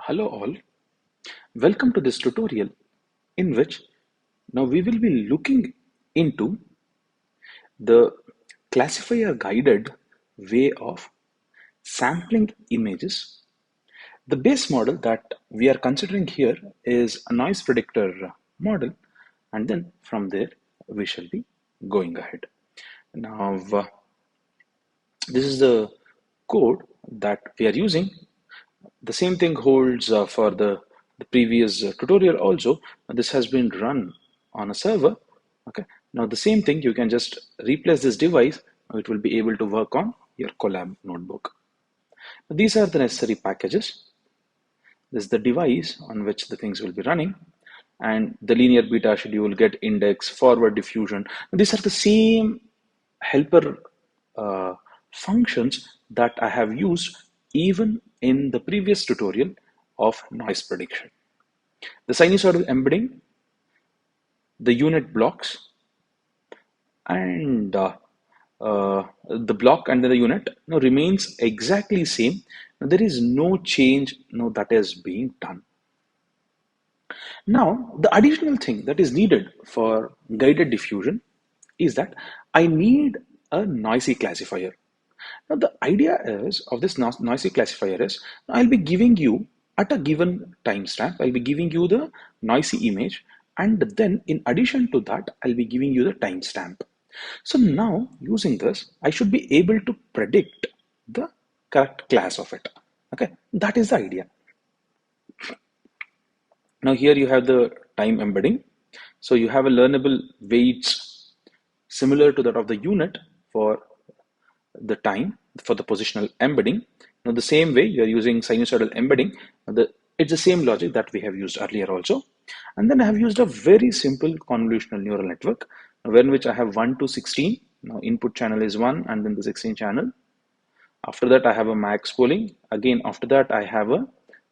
Hello all, welcome to this tutorial in which now we will be looking into the classifier guided way of sampling images. The base model that we are considering here is a noise predictor model, and then from there we shall be going ahead. Now, this is the code that we are using. The same thing holds for the previous tutorial also. This has been run on a server. Okay. Now the same thing, you can just replace this device. It will be able to work on your Colab notebook. These are the necessary packages. This is the device on which the things will be running. And the linear beta schedule, get index, forward diffusion. These are the same helper functions that I have used even in the previous tutorial of noise prediction. The sinusoidal embedding, the unit blocks, and the block and the unit remains exactly same. Now, there is no change that is being done. Now, the additional thing that is needed for guided diffusion is that I need a noisy classifier. Now, the idea is of this noisy classifier is I'll be giving you at a given timestamp, I'll be giving you the noisy image, and then in addition to that, I'll be giving you the timestamp. So now using this, I should be able to predict the correct class of it. Okay, that is the idea. Now here you have the time embedding. So you have a learnable weights similar to that of the unit for the time for the positional embedding. Now the same way you are using sinusoidal embedding, it's the same logic that we have used earlier also. And then I have used a very simple convolutional neural network, in which I have 1 to 16. Now input channel is 1 and then the 16 channel. After that I have a max pooling. Again after that I have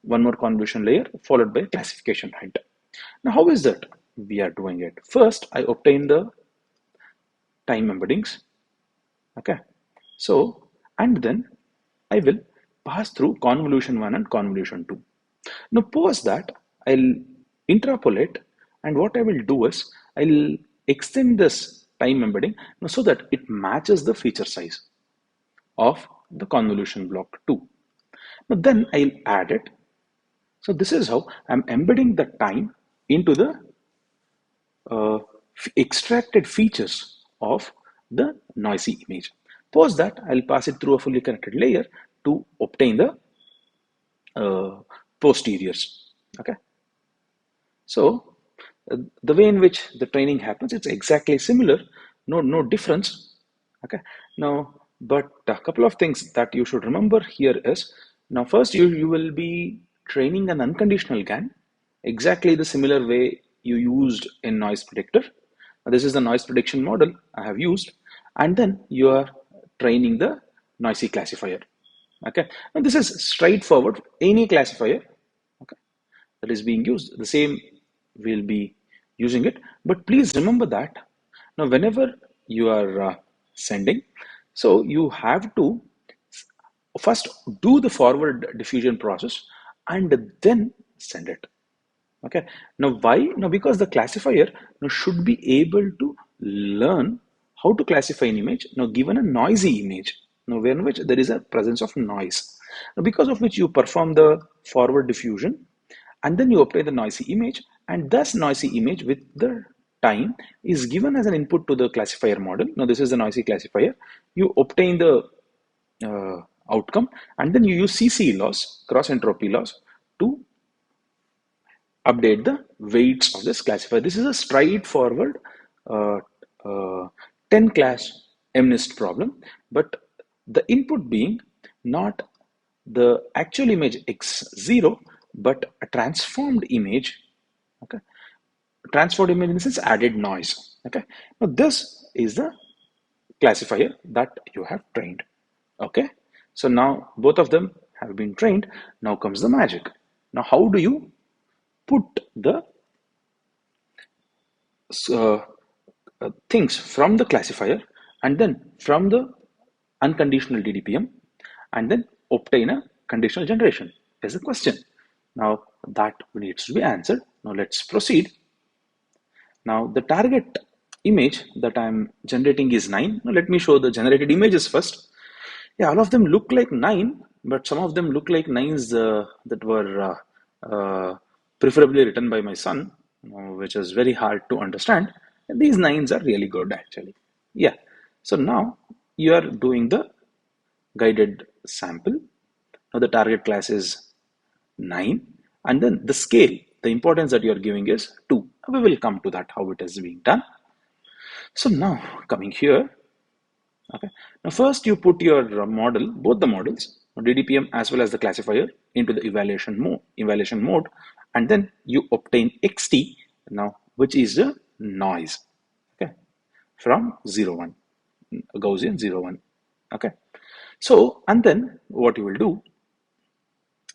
one more convolution layer followed by classification height. Now how is that we are doing it? First I obtain the time embeddings. Okay. So, and then I will pass through convolution 1 and convolution 2. Now, post that, I'll interpolate, and what I will do is I'll extend this time embedding so that it matches the feature size of the convolution block 2. Now, then I'll add it. So, this is how I'm embedding the time into the extracted features of the noisy image. Post that, I'll pass it through a fully connected layer to obtain the posteriors. Okay. So the way in which the training happens, it's exactly similar. No difference. Okay. Now, but a couple of things that you should remember here is now first you will be training an unconditional GAN, exactly the similar way you used in noise predictor. Now, this is the noise prediction model I have used, and then you are training the noisy classifier. Okay, and this is straightforward. Any classifier, okay, that is being used, the same will be using it. But please remember that now, whenever you are sending, so you have to first do the forward diffusion process and then send it. Okay. Now, why? Now, because the classifier should be able to learn how to classify an image. Now, given a noisy image, now in which there is a presence of noise, now because of which you perform the forward diffusion, and then you obtain the noisy image, and thus noisy image with the time is given as an input to the classifier model. Now, this is the noisy classifier. You obtain the outcome, and then you use CC loss, cross entropy loss, to update the weights of this classifier. This is a straightforward uh, 10 class MNIST problem, but the input being not the actual image x0, but a transformed image. Okay, transformed image in the sense added noise. Okay, now this is the classifier that you have trained. Okay, so now both of them have been trained. Now comes the magic. Now, how do you put the uh, things from the classifier and then from the unconditional DDPM and then obtain a conditional generation is the question. Now that needs to be answered. Now let's proceed. Now the target image that I'm generating is 9. Now let me show the generated images first. Yeah, all of them look like 9, but some of them look like 9s that were preferably written by my son, which is very hard to understand. And these 9s are really good actually. Yeah. So now you are doing the guided sample. Now the target class is 9, and then the scale, the importance that you are giving is 2. We will come to that, how it is being done. So now coming here, okay. Now first you put your model, both the models, DDPM as well as the classifier, into the evaluation mode, and then you obtain XT now, which is the noise, okay, from 0 1, Gaussian 0 1, okay. So and then what you will do,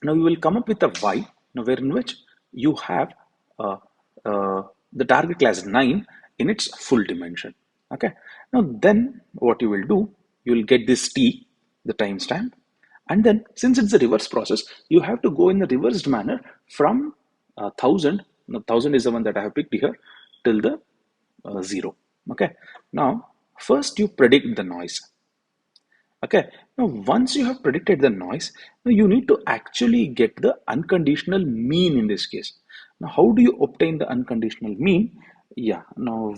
now you will come up with a Y, now wherein which you have uh, the target class 9 in its full dimension. Okay. Now then what you will do, you will get this T, the timestamp, and then since it's a reverse process, you have to go in the reversed manner from 1000. Now 1000 is the one that I have picked here till the 0. Okay. Now first you predict the noise. Okay, now once you have predicted the noise, now you need to actually get the unconditional mean in this case. Now, how do you obtain the unconditional mean? Yeah, now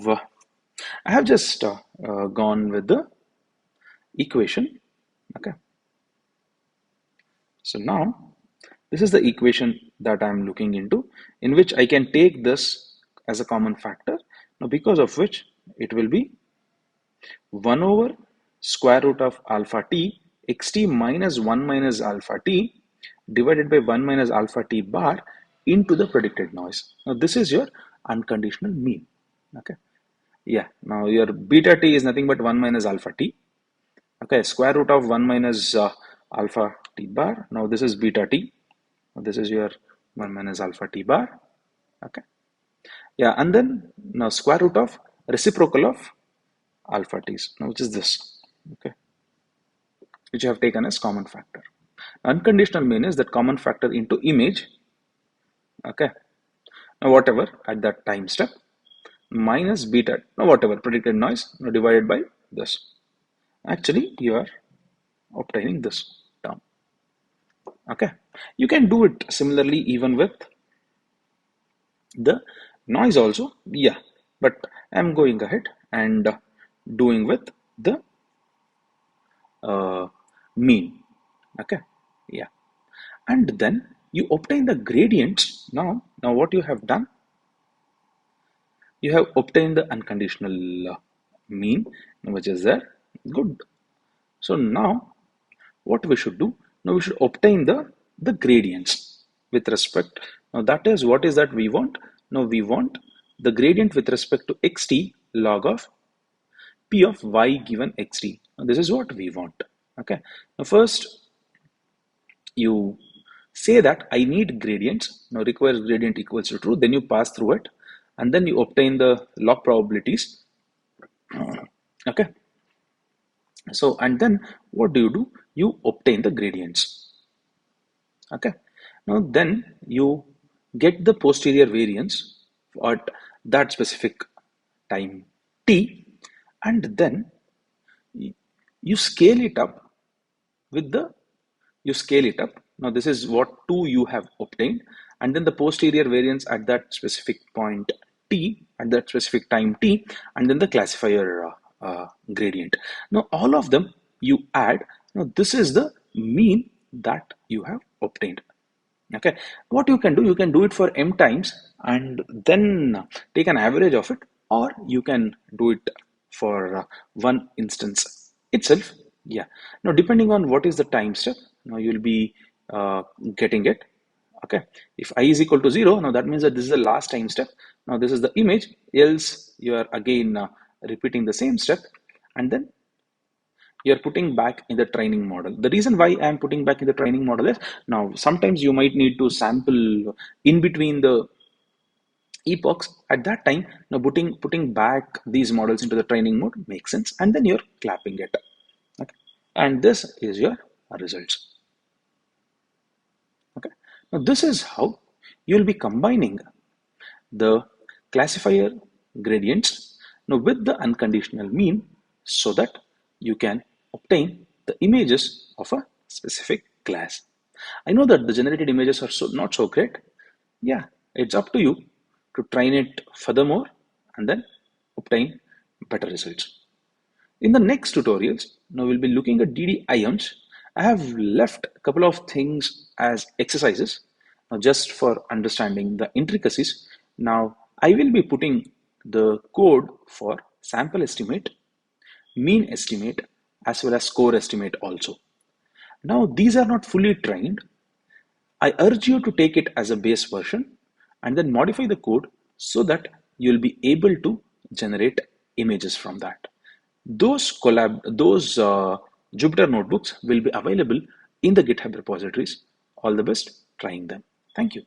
I have just gone with the equation. Okay, so now this is the equation that I'm looking into, in which I can take this as a common factor. Now, because of which it will be 1 over square root of alpha t xt minus 1 minus alpha t divided by 1 minus alpha t bar into the predicted noise. Now this is your unconditional mean. Okay. Yeah. Now your beta t is nothing but 1 minus alpha t. Okay. Square root of 1 minus alpha t bar. Now this is beta t. Now this is your 1 minus alpha t bar. Okay. Yeah. And then now square root of reciprocal of alpha t's, now which is this, okay, which you have taken as common factor. Unconditional mean is that common factor into image, okay, now whatever at that time step minus beta, now whatever predicted noise, now divided by this. Actually, you are obtaining this term, okay. You can do it similarly even with the noise also, yeah, but I'm going ahead and doing with the uh, mean, okay, yeah, and then you obtain the gradients. Now what you have done, you have obtained the unconditional mean, which is there, good. So now what we should do, now we should obtain the gradients with respect, now that is, what is that we want, now we want the gradient with respect to xt log of p of y given xt. Now, this is what we want, okay. Now first you say that I need gradients, now requires gradient equals to true, then you pass through it, and then you obtain the log probabilities, okay. So and then what do, you obtain the gradients, okay. Now then you get the posterior variance at that specific time t, and then you scale it up with the, you scale it up. Now this is what 2 you have obtained, and then the posterior variance at that specific point t, at that specific time t, and then the classifier gradient. Now all of them you add. Now this is the mean that you have obtained, okay. What you can do, you can do it for m times and then take an average of it, or you can do it for one instance itself, yeah. Now depending on what is the time step, now you'll be getting it, okay. If I is equal to 0, now that means that this is the last time step, now this is the image, else you are again repeating the same step, and then you're putting back in the training model. The reason why I'm putting back in the training model is, now sometimes you might need to sample in between the epochs. At that time, now putting back these models into the training mode makes sense, and then you're clapping it, okay. And this is your results, okay. Now this is how You will be combining the classifier gradients now with the unconditional mean so that you can obtain the images of a specific class. I know that the generated images are not so great. Yeah, it's up to you to train it furthermore and then obtain better results. In the next tutorials, now we'll be looking at DDIMs. I have left a couple of things as exercises just for understanding the intricacies. Now I will be putting the code for sample estimate, mean estimate, as well as score estimate also. Now these are not fully trained. I urge you to take it as a base version and then modify the code so that you'll be able to generate images from that. Those Jupyter notebooks will be available in the GitHub repositories. All the best trying them. Thank you.